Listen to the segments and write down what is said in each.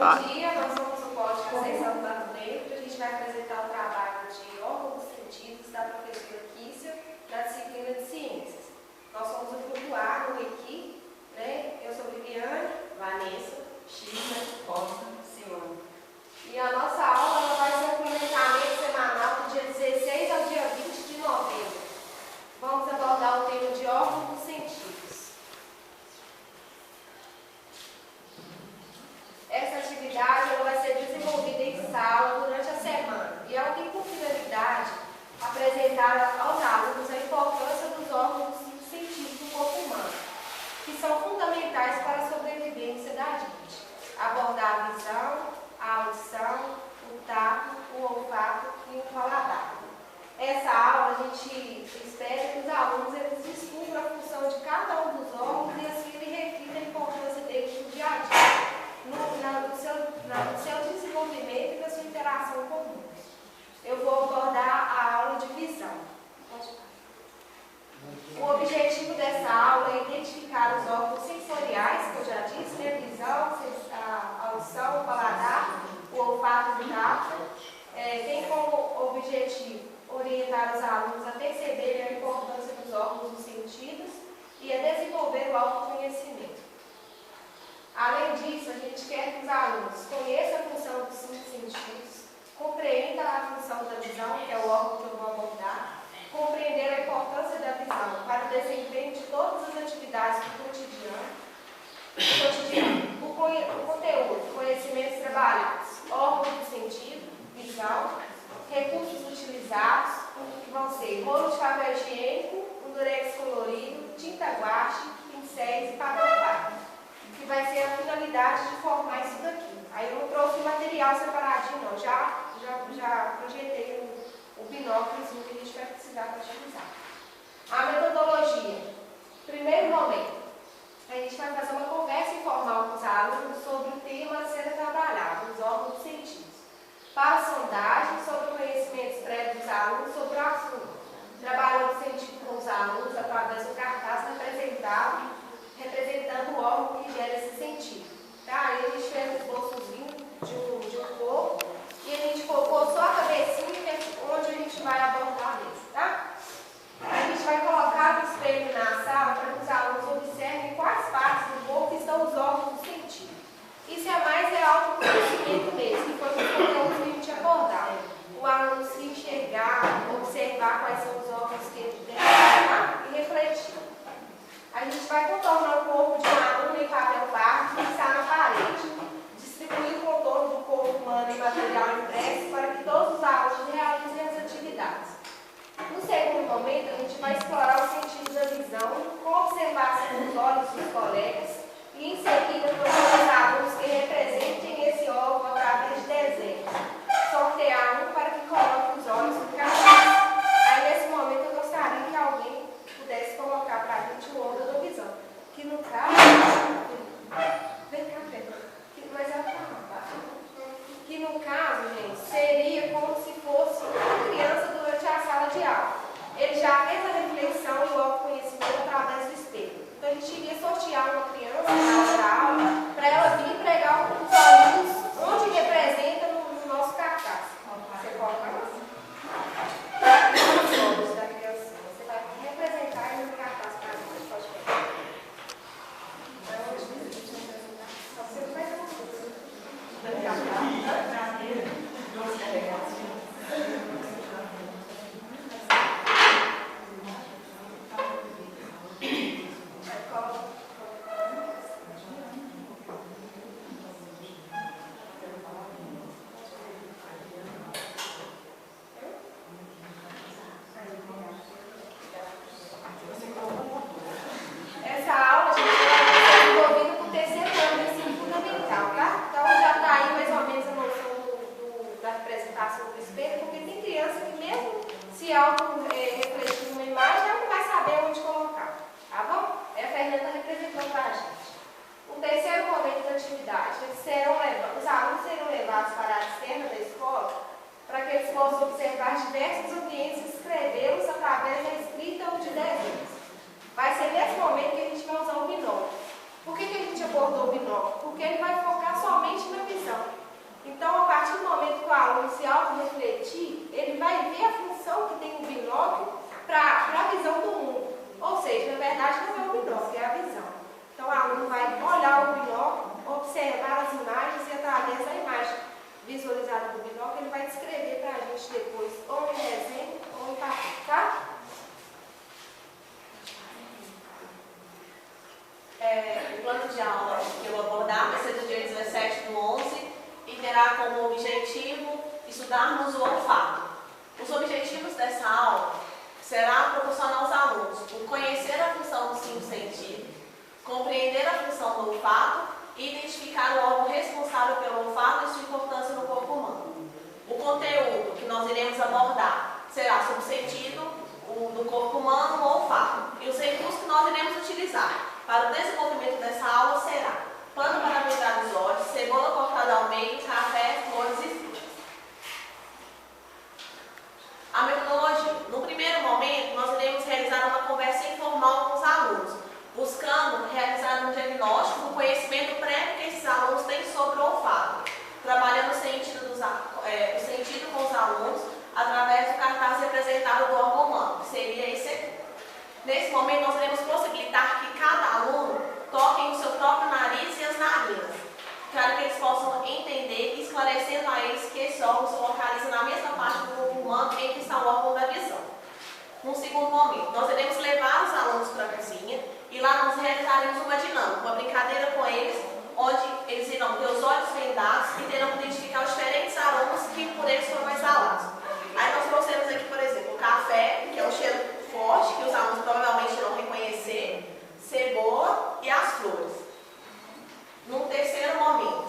Bom dia, nós somos o Código Conceição do Mato Negro. A gente vai apresentar o trabalho de órgãos científicos da professora Kícia, na disciplina de Ciências. Nós somos o grupo A no EQI, né? Eu sou Viviane, Vanessa, Sheila, Costa, Simone. E a nossa aula ela vai ser um complementamento semanal do dia 16 ao dia 20 de novembro. Vamos abordar o tema de órgãos científicos. Essa atividade ela vai ser desenvolvida em sala durante a semana e ela tem por finalidade apresentar aos alunos a importância dos órgãos científicos do corpo humano, que são fundamentais para a sobrevivência da gente. Abordar a visão, a audição, o tato, o olfato e o paladar. Essa aula a gente espera que os alunos eles descubram a função de cada um dos órgãos e assim ele reflita a importância deles no dia a dia. No seu desenvolvimento e na sua interação comum. Eu vou abordar a aula de visão. O objetivo dessa aula é identificar os órgãos sensoriais, que eu já disse, né? Visão, a audição, o paladar, o olfato e o tato. Tem como objetivo orientar os alunos a perceberem a importância dos órgãos dos sentidos e a desenvolver o autoconhecimento. Além disso, a gente quer que os alunos conheçam a função dos cinco sentidos, compreendam a função da visão, que é o órgão que eu vou abordar, compreender a importância da visão para o desempenho de todas as atividades do cotidiano. O conteúdo, conhecimentos trabalhados, órgãos do sentido, visão, recursos utilizados, que vão ser rolo de papel higiênico, um durex colorido, tinta guache, pincéis e papel pardo, que vai ser a finalidade de formar isso daqui. Aí eu não trouxe o material separadinho não, já projetei o binóculozinho que a gente vai precisar para utilizar. A metodologia. Primeiro momento, a gente vai fazer uma conversa informal com os alunos sobre o tema a ser trabalhado, os órgãos sentidos. Para a sondagem sobre conhecimentos prévios dos alunos sobre o assunto. Trabalhando sentido com os alunos através do cartaz representando o órgão que gera esse sentido. Tá? Aí a gente fez um esboçozinho de um corpo e a gente colocou só a cabecinha, que é onde a gente vai abordar mesmo. Tá? A gente vai colocar o espelho na sala para que os alunos observem quais partes do corpo estão os órgãos do sentido. Isso é mais autoconhecimento mesmo, que foi o conteúdo que a gente abordar. O aluno se enxergar, observar quais são os órgãos que ele deve olhar e refletir. A gente vai contornar o corpo de um aluno em papel pardo e fixar na parede. Distribuir o contorno do corpo humano em material impresso para que todos os alunos realizem as atividades. No segundo momento, a gente vai explorar o sentido da visão, com observação dos olhos dos colegas e em seguida todos os alunos que representem esse órgão através de desenhos. Sortear um para que coloque os olhos no cartaz. Aí nesse momento eu gostaria que alguém pudesse colocar para a gente o órgão da visão. Que no caso, vem cá, Pedro. Mas ela está abaixo. Que no caso, gente, seria como se fosse uma criança durante a sala de aula. Ele já fez a reflexão e o autoconhecimento através do espelho. Então a gente iria sortear uma criança na hora da aula para ela vir pregar os olhos onde representa no nosso cartaz. Você coloca assim. Os olhos da criança. Você vai representar no cartaz para a gente. Pode pegar. Então, você não vai ter essa aula, gente, ela vai ser desenvolvida por terceiro ano de ensino fundamental, tá? Então já está aí mais ou menos a noção da representação do espelho, porque tem criança refletir, ele vai ver a função que tem o binóculo para a visão do mundo. Ou seja, na verdade não é o binóculo, é a visão. Então o aluno vai olhar o binóculo, observar as imagens e através da imagem visualizada do binóculo, ele vai descrever para a gente depois, ou em desenho ou em papel, tá? O plano de aula que eu abordar vai ser do dia 17/11 e terá como objetivo estudarmos o olfato. Os objetivos dessa aula será proporcionar aos alunos o conhecer a função dos 5 sentidos, compreender a função do olfato e identificar o órgão responsável pelo olfato e sua importância no corpo humano. O conteúdo que nós iremos abordar será sobre o sentido do corpo humano, o olfato, e os recursos que nós iremos utilizar para o desenvolvimento dessa aula será pano para vendar os olhos, cebola cortada ao meio, café, flores e frutas. A metodologia. No primeiro momento, nós iremos realizar uma conversa informal com os alunos, buscando realizar um diagnóstico do conhecimento prévio que esses alunos têm sobre o olfato, trabalhando o sentido com os alunos através do cartaz representado do órgão humano, que seria esse aqui. Nesse momento, nós iremos possibilitar que cada aluno toque em seu próprio nariz e as narinas, para que eles possam entender, esclarecendo a eles que esse órgão se localiza na mesma parte do corpo humano em que está o órgão da visão. Num segundo momento, nós iremos levar os alunos para a cozinha e lá nós realizaremos uma dinâmica, uma brincadeira com eles, onde eles irão ter os olhos vendados e terão que identificar os diferentes aromas que por eles foram exalados. Aí nós trouxemos aqui, por exemplo, o café, que é um cheiro forte, que os alunos provavelmente irão reconhecer, cebola e as flores. Num terceiro momento,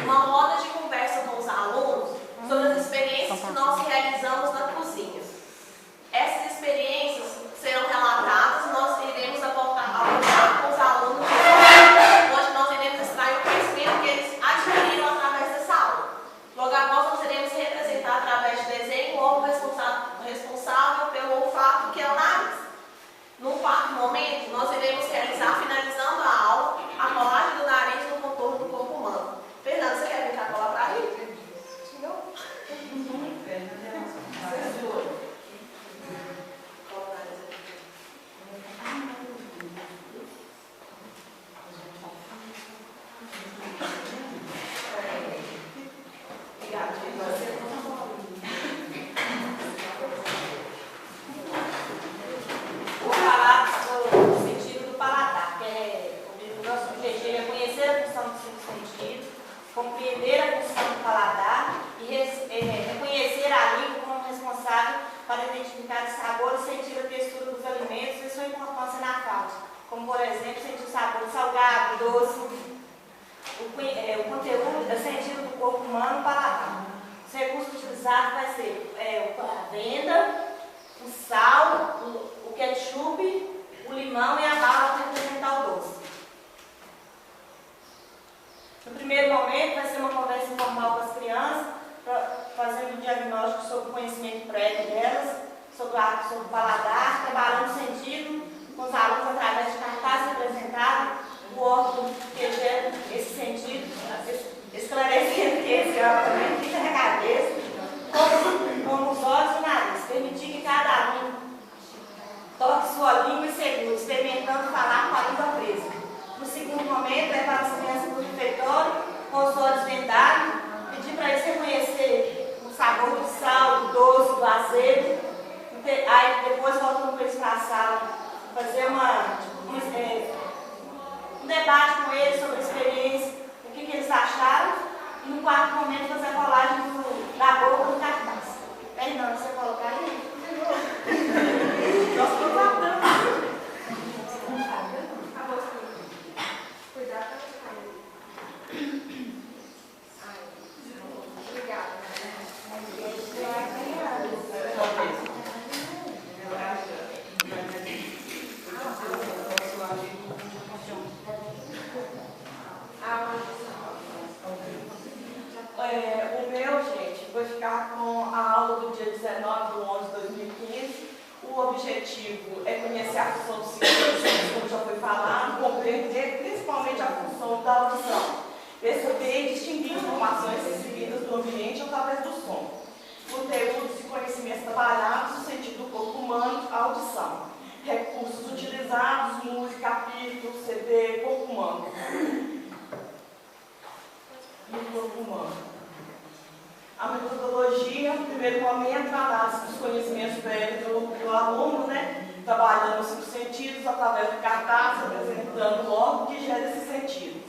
uma roda de conversa com os alunos sobre as experiências que nós realizamos na cozinha. Essas experiências serão relatadas e nós iremos abordar com os alunos, onde nós iremos extrair o conhecimento que eles adquiriram através dessa aula. Logo após, nós iremos representar através de desenho o órgão responsável pelo olfato, que é o nariz. No quarto momento, nós iremos realizar, finalizando a aula, a colagem do nariz no contorno do corpo humano. Fernanda, você quer brincar com ela pra mim? Não? Compreender a função do paladar e reconhecer a língua como responsável para identificar o sabor e sentir a textura dos alimentos e sua importância na fala, como por exemplo sentir o sabor salgado, doce, o conteúdo, o sentido do corpo humano, o paladar. Os recursos utilizados vai ser a venda, o sal, o ketchup, o limão e a bala para representar o doce. No primeiro momento, vai ser uma conversa informal com as crianças, fazendo um diagnóstico sobre o conhecimento prévio delas, sobre o paladar, trabalhando o sentido com os alunos através de cartaz representado, o órgão que gera esse sentido, esclarecendo que esse órgão também fica na cabeça, como os olhos e o nariz, permitir que cada aluno toque sua língua e segure, experimentando falar com a língua presa. No segundo momento, levar as crianças para o refeitório, com os olhos vendados, pedir para eles reconhecer o sabor do sal, do doce, do azedo. Aí depois voltamos para eles para a sala, fazer um debate com eles sobre a experiência, o que eles acharam, e no quarto momento fazer a colagem da boca do cartaz. Fernanda, você colocar aí? Nós estamos tratando. O meu, gente, vai ficar com a aula do dia 19/11/2015. O objetivo é conhecer a função dos sentidos, como já foi falado, compreender principalmente a função da audição, perceber e distinguir informações recebidas do ambiente através do som. no corpo humano. A metodologia, no primeiro momento, a análise dos conhecimentos prévios do aluno, né? Trabalhando os 5 sentidos através do cartaz, apresentando o órgão que gera esse sentido.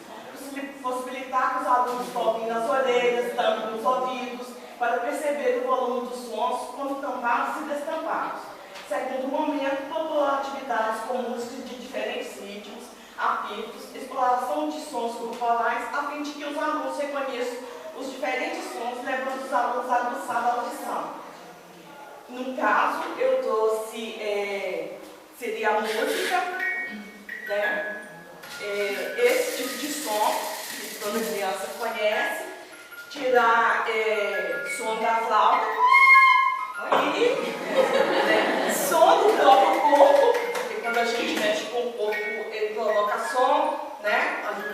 Possibilitar que os alunos toquem nas orelhas, tampem nos ouvidos, para perceber o volume dos sons, quando tampados e destampados. Segundo momento, propor atividades com músicas de diferentes ritmos, apitos, exploração de sons corporais, a fim de que os alunos reconheçam os diferentes sons, levando os alunos a aguçar a audição. No caso, eu trouxe, seria a música, né? Esse tipo de som, que toda criança conhece, tirar som da flauta e som do próprio corpo, porque quando a gente mexe com o corpo, ele provoca som, né? A gente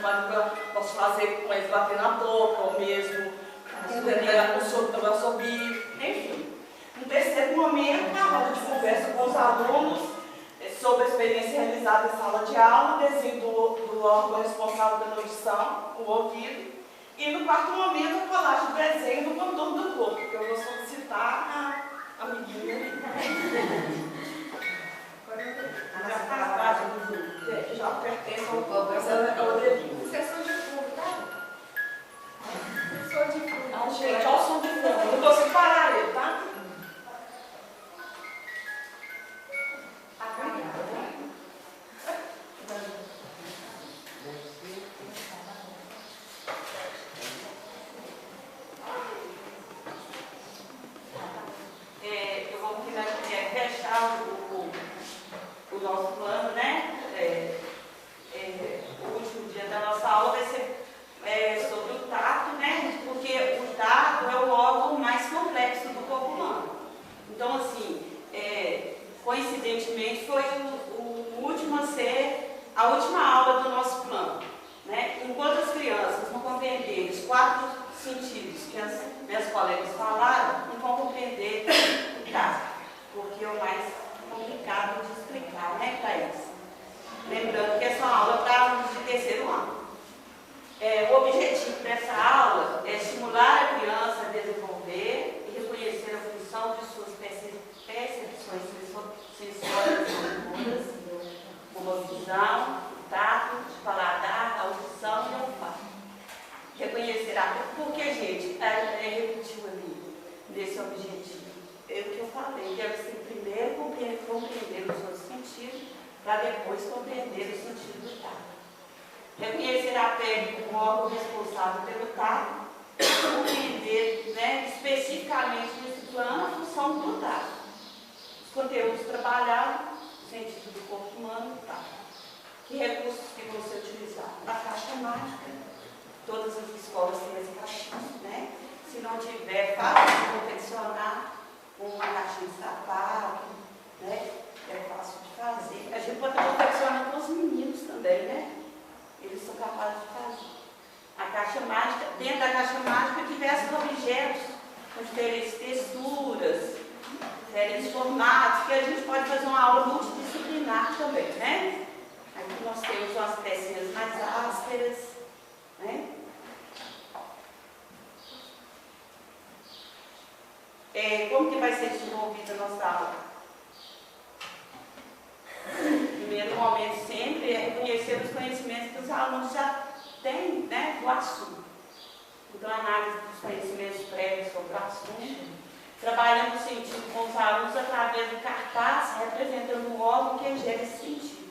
pode fazer com eles bater na boca, ou mesmo o assobio, enfim. No terceiro momento, a roda de conversa com os alunos sobre a experiência realizada em sala de aula, desenho do órgão responsável pela audição, o ouvido. E no quarto momento, a colagem do desenho do contorno do corpo, que eu vou solicitar a amiguinha ali. Já pertence ao dedinho. Isso é som de fundo, tá? Som de fundo. Gente, olha o som de fundo. Não consigo parar ele, tá? Eu vou fechar o nosso plano, né? O último dia da nossa aula vai ser sobre o tato, né? Porque o tato é o órgão mais complexo do corpo humano. Então, assim, coincidentemente, foi o último a ser a última aula do nosso plano, né? Enquanto as crianças não compreenderem os 4 sentidos que as minhas colegas falaram, não vão compreender o tato, porque é o mais complicado de explicar, né, para eles. Lembrando que essa aula para alunos de terceiro ano. O objetivo dessa aula é estimular a criança a desenvolver e reconhecer a função de suas percepções sensórias e motoras, como a visão, o tato, o paladar, a audição e o olfato. Reconhecer porque, gente, repetiu ali nesse objetivo. É o que eu falei, deve ser primeiro compreender os seus sentidos, para depois compreender o sentido do tato. Reconhecer a pele como órgão responsável pelo tato, compreender, né, especificamente nesse plano a função do tato. Os conteúdos trabalhados, o sentido do corpo humano e tato. Que recursos que vão ser utilizados? A caixa mágica. Todas as escolas têm essa caixinha, né? Se não tiver, fácil de confeccionar uma caixinha de sapato, né? É fácil de fazer. A gente pode estar confeccionando com os meninos também, né? Eles são capazes de fazer. A caixa mágica, dentro da caixa mágica, diversos objetos com diferentes texturas, diferentes formatos, que a gente pode fazer uma aula multidisciplinar também, né? Aqui nós temos umas pecinhas mais ásperas, né? Como que vai ser desenvolvida a nossa aula? Primeiro momento sempre é reconhecer os conhecimentos que os alunos já têm, né, do assunto. Então, análise dos conhecimentos prévios sobre o assunto, trabalhando o sentido com os alunos através do cartaz, representando um órgão que gera esse sentido.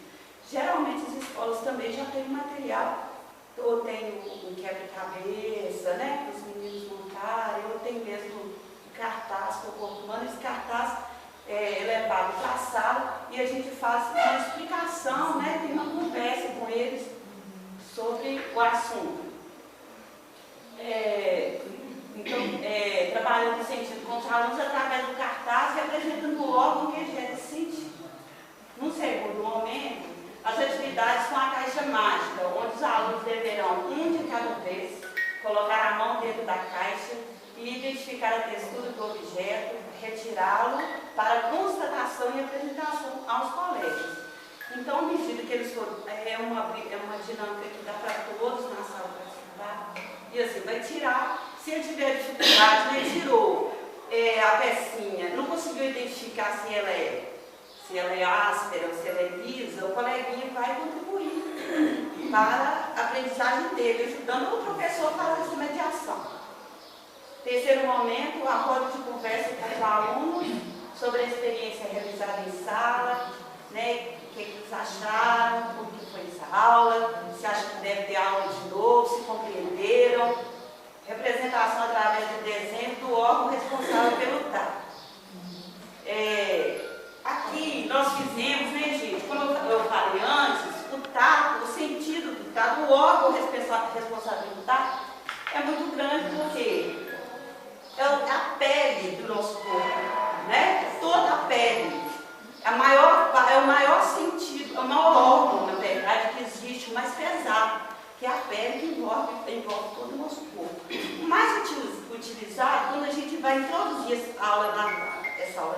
Geralmente as escolas também já têm material, ou tem um quebra-cabeça, né, para os meninos montarem, ou tem mesmo cartaz para o corpo humano. Esse cartaz é levado para a sala e a gente faz uma explicação, né, tem uma conversa com eles sobre o assunto. Então, trabalhando no sentido com os alunos através do cartaz, representando o órgão que gera esse sentido. No segundo momento, as atividades com a caixa mágica, onde os alunos deverão, um de cada vez, colocar a mão dentro da caixa e identificar a textura do objeto, retirá-lo para constatação e apresentação aos colegas. Então, à medida que eles foram, é uma dinâmica que dá para todos na sala participar, E assim, vai tirar, se ele tiver dificuldade, ele tirou a pecinha, não conseguiu identificar se ela é áspera ou se ela é lisa, o coleguinha vai contribuir para a aprendizagem dele, ajudando o professor a fazer essa mediação. Terceiro momento, a roda de conversa com os alunos sobre a experiência realizada em sala, né, o que eles acharam, como que foi essa aula, se acham que deve ter aula de novo, se compreenderam. Representação através do desenho do órgão responsável pelo tato. Aqui nós fizemos, né, gente, como eu falei antes, o tato, o sentido do tato, o órgão responsável pelo tato é muito grande porque é a pele do nosso corpo, né? Toda a pele. É o maior sentido, é o maior órgão, na verdade, que existe, o mais pesado, que é a pele que envolve todo o nosso corpo. O mais utilizado, quando a gente vai introduzir essa aula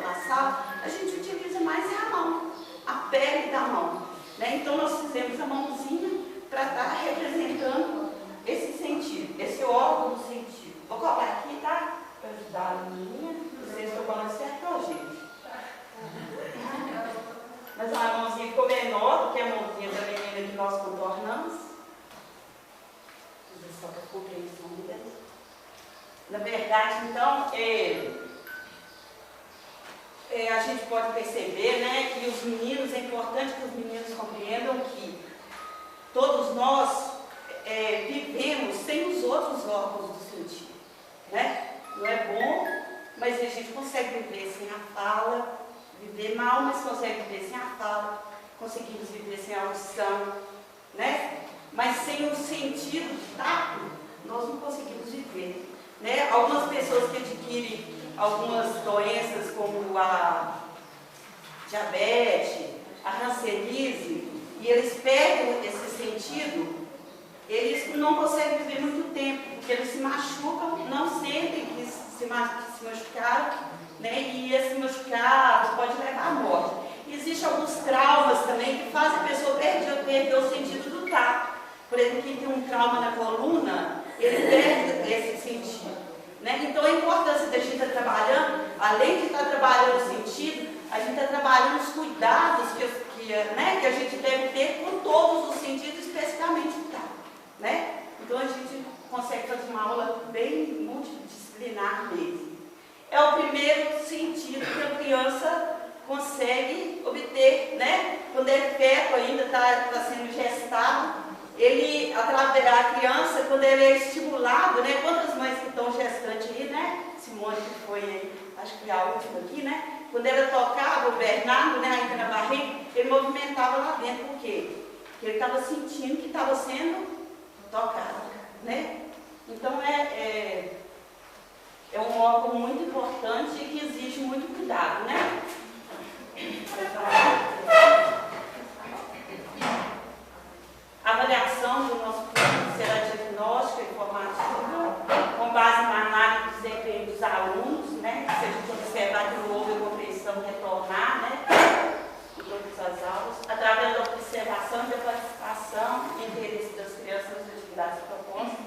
na sala, a gente utiliza mais a mão, a pele da mão. Né? Então, nós fizemos a mãozinha para estar representando esse sentido, esse órgão do sentido. Vou colocar aqui, tá? Para ajudar a menininha. Não sei se estou falando certo, não, gente. Mas a mãozinha ficou menor do que a mãozinha da menina que nós contornamos. Só para compreensão deles. Na verdade, então, a gente pode perceber, né, que os meninos, é importante que os meninos compreendam que todos nós vivemos sem os outros órgãos do sentido. Né? Não é bom, mas a gente consegue viver sem a fala, viver mal, mas consegue viver sem a fala, conseguimos viver sem a audição, né? Mas sem o sentido do tato, nós não conseguimos viver. Né? Algumas pessoas que adquirem algumas doenças como a diabetes, a hanseníase, e eles perdem esse sentido, eles não conseguem viver muito tempo, porque eles se machucam, não sentem que se machucaram, né? E esse machucado pode levar à morte. Existem alguns traumas também que fazem a pessoa perder o sentido do tato. Por exemplo, quem tem um trauma na coluna, ele perde esse sentido. Né? Então, a importância da gente estar trabalhando, além de estar trabalhando o sentido, a gente está trabalhando os cuidados que a gente deve ter com todos os sentidos, especificamente o tato. Né? Então, a gente consegue fazer uma aula bem multidisciplinar mesmo. É o primeiro sentido que a criança consegue obter, né? Quando é feto ainda, está sendo gestado, a criança, quando ele é estimulado, né? Quantas mães que estão gestantes aí, né? Simone, que foi, acho que a última aqui, né? Quando ela tocava, o Bernardo, né? Ainda na barriga, ele movimentava lá dentro, por quê? Porque ele estava sentindo que estava sendo tocado, né? Então, é um órgão muito importante e que exige muito cuidado, né? A avaliação do nosso curso será diagnóstica e formativa, com base na análise do desempenho dos alunos, né? Se a gente observar que não houve a compreensão, retornar, né? Em todas as aulas, através da observação e da participação e interesse das crianças nas atividades propostas,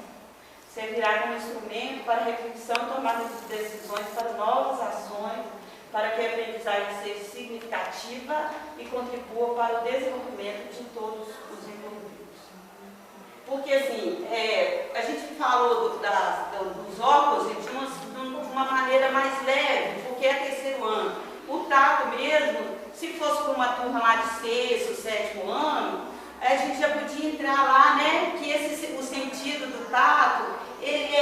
servirá como instrumento para reflexão e tomada de decisões para novas ações, para que a aprendizagem seja significativa e contribua para o desenvolvimento de todos os envolvidos. Porque, assim, a gente falou dos órgãos de uma maneira mais leve, porque é terceiro ano. O tato mesmo, se fosse para uma turma lá de sexto, sétimo ano, a gente já podia entrar lá, né, que o sentido do tato, ele